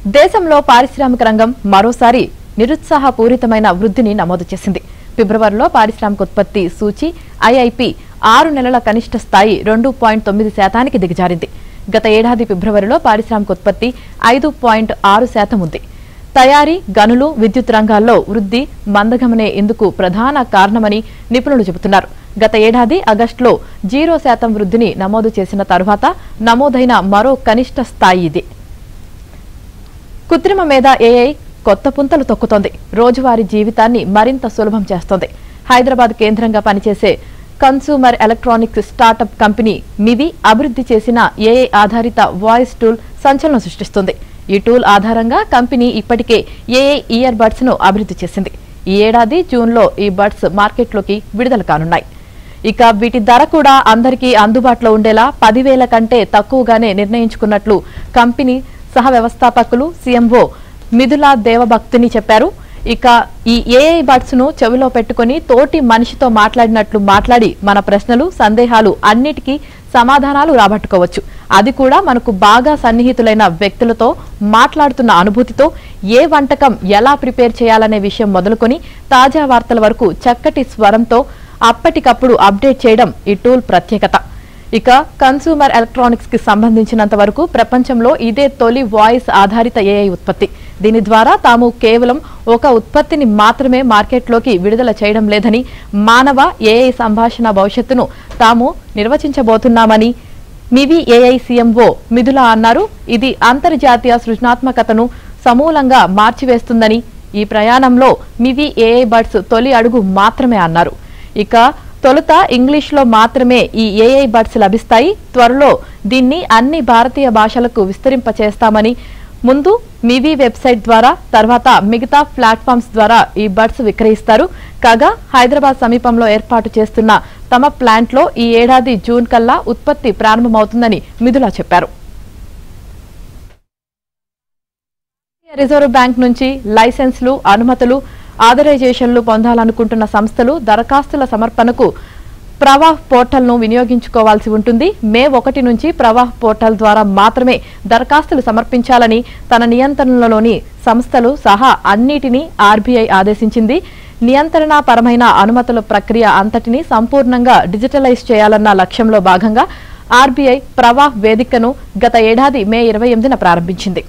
దేశంలో పారిశ్రామిక రంగం మరోసారి నిరుత్సాహపూరితమైన వృద్ధిని నమోదు చేసింది. ఫిబ్రవరిలో పారిశ్రామిక ఉత్పత్తి సూచి ఐఐపి 6 నెలల కనిష్ట స్థాయి 2.9% దిగజారింది. గత ఏడాది ఫిబ్రవరిలో పారిశ్రామిక ఉత్పత్తి 5.6% ఉంది. తయారీ, గనులు, విద్యుత్ రంగాల్లో వృద్ధి మందగమనే ఇందుకు ప్రధాన కారణమని నిపుణులు చెబుతున్నారు. గత ఏడాది ఆగస్టులో 0% వృద్ధిని నమోదు చేసిన తర్వాత నమోదైన మరో కనిష్ట స్థాయి ఇది. కృత్రిమ మేధ ఏఐ కొత్త పుంతలు తొక్కుతోంది. రోజువారీ జీవితాన్ని మరింత సులభం చేస్తోంది. హైదరాబాద్ కేంద్రంగా పనిచేసే కన్స్యూమర్ ఎలక్ట్రానిక్స్ స్టార్టప్ కంపెనీ మివి అభివృద్ధి చేసిన ఏఐ ఆధారిత వాయిస్ టూల్ సంచలనం సృష్టిస్తుంది. ఈ టూల్ ఆధారంగా కంపెనీ ఇప్పటికే ఏఐ ఇయర్ బడ్స్ ను అభివృద్ధి చేసింది. ఈ ఏడాది జూన్లో ఈ బడ్స్ మార్కెట్లోకి విడుదల కానున్నాయి. ఇక వీటి ధర కూడా అందరికీ అందుబాటులో ఉండేలా 10,000 కంటే తక్కువగానే నిర్ణయించుకున్నట్లు కంపెనీ సహ వ్యవస్థాపకులు సీఎంఓ మిథులా దేవభక్తిని చెప్పారు. ఇక ఈ ఏఐ బడ్స్ ను చెవిలో పెట్టుకుని తోటి మనిషితో మాట్లాడినట్లు మాట్లాడి మన ప్రశ్నలు, సందేహాలు అన్నిటికీ సమాధానాలు రాబట్టుకోవచ్చు. అది కూడా మనకు బాగా సన్నిహితులైన వ్యక్తులతో మాట్లాడుతున్న అనుభూతితో ఏ వంటకం ఎలా ప్రిపేర్ చేయాలనే విషయం మొదలుకొని తాజా వార్తల వరకు చక్కటి స్వరంతో అప్పటికప్పుడు అప్డేట్ చేయడం ఈ టూల్ ప్రత్యేకత. ఇక కన్స్యూమర్ ఎలక్ట్రానిక్స్ కి సంబంధించినంత వరకు ప్రపంచంలో ఇదే తొలి వాయిస్ ఆధారిత ఏఐ ఉత్పత్తి. దీని ద్వారా తాము కేవలం ఒక ఉత్పత్తిని మాత్రమే మార్కెట్లోకి విడుదల చేయడం లేదని, మానవ ఏఐ సంభాషణ భవిష్యత్తును తాము నిర్వచించబోతున్నామని మివి ఏఐ సీఎంఓ మిథులా అన్నారు. ఇది అంతర్జాతీయ సృజనాత్మకతను సమూలంగా మార్చివేస్తుందని, ఈ ప్రయాణంలో మివి ఏఐ బడ్స్ తొలి అడుగు మాత్రమే అన్నారు. ఇక తొలుత ఇంగ్లీష్లో మాత్రమే ఈ ఏఐ బడ్స్ లభిస్తాయి. త్వరలో దీన్ని అన్ని భారతీయ భాషలకు విస్తరింపచేస్తామని, ముందు మివి వెబ్సైట్ ద్వారా, తర్వాత మిగతా ప్లాట్ఫామ్స్ ద్వారా ఈ బడ్స్ విక్రయిస్తారు. కాగా హైదరాబాద్ సమీపంలో ఏర్పాటు చేస్తున్న తమ ప్లాంట్లో ఈ ఏడాది జూన్ కల్లా ఉత్పత్తి ప్రారంభమవుతుందని మిథులా చెప్పారు. రిజర్వ్ బ్యాంక్ నుంచి లైసెన్స్లు, అనుమతులు, ఆథరైజేషన్లు పొందాలనుకుంటున్న సంస్థలు దరఖాస్తుల సమర్పణకు ప్రవాహ్ పోర్టల్ను వినియోగించుకోవాల్సి ఉంటుంది. మే 1 నుంచి ప్రవాహ్ పోర్టల్ ద్వారా మాత్రమే దరఖాస్తులు సమర్పించాలని తన నియంత్రణలోని సంస్థలు సహా అన్నిటినీ ఆర్బీఐ ఆదేశించింది. నియంత్రణపరమైన అనుమతుల ప్రక్రియ అంతటినీ సంపూర్ణంగా డిజిటలైజ్ చేయాలన్న లక్ష్యంలో భాగంగా ఆర్బీఐ ప్రవాహ్ వేదికను గత ఏడాది మే 28న ప్రారంభించింది.